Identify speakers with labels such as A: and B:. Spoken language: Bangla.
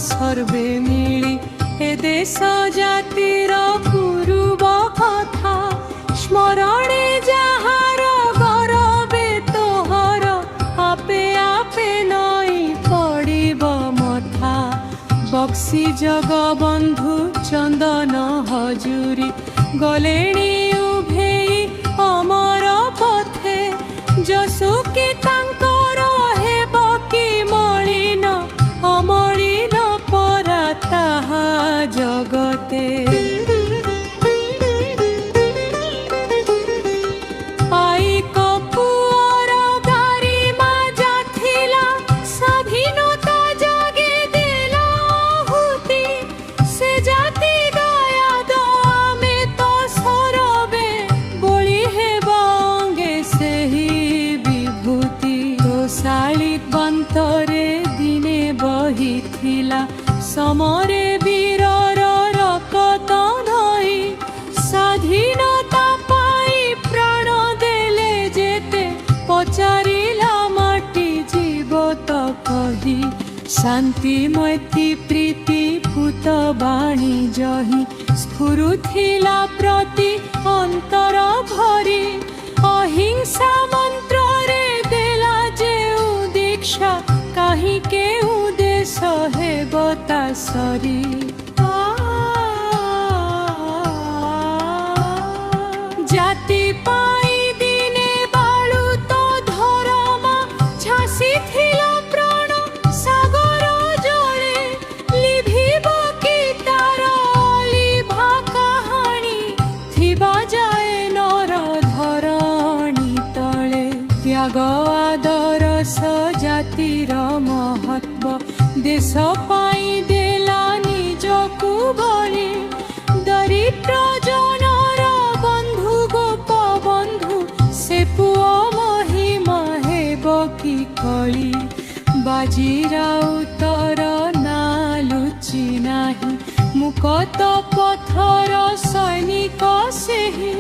A: সর্বে মিলি এ দেশ জাতির পূর্ব কথা স্মরণে যাহার গরবে তোহর আপে আপে নই পড়িব মথা। বক্সি জগবন্ধু চন্দন হজুরি গলেଣି উভেই অমর পথে যশুকে তাঙ্কর হেব কি মলিন অমলিন পরা তাহা জগতে। ବନ୍ତରେ ଦିନେ ବହିଥିଲା ସମରେ ବୀରର ରକତ ନଈ ସ୍ୱାଧୀନତା ପାଇ ପ୍ରାଣ ଦେଲେ ଯେତେ ପଚାରିଲା ମାଟି ଯିବ ତ କହି। ଶାନ୍ତି ମୈତ୍ରୀ ପ୍ରୀତି ଭୂତ ବାଣୀ ଜହି ସ୍ଫୁରୁଥିଲା ପ୍ରତି ଅନ୍ତର ଭରି। ଅହିଂସା ମନ୍ତ୍ରରେ ଦେଲା ଯେଉଁ দীক্ষা কাহি কেউ দেশ হেব তা সরি। জাতি পাই দিনে বালু তো ধরমা ঝাঁসি থিল প্রাণ সাগর জলে লিভিব কি তার লিভা কাহাণী থিবা যায় নর ধরণী তলে। ত্যাগ আদর জাতির মহত্ব দেশ পাই দেলা নিজকু বলি। দরিদ্র জনর বন্ধু গোপ বন্ধু সে পুଅ মহিমা হেব কি কলি। বাজি রাউতর না লুচি ନାହିଁ ମୁକ ତ ପଥର ସୈନିକ ସେହି।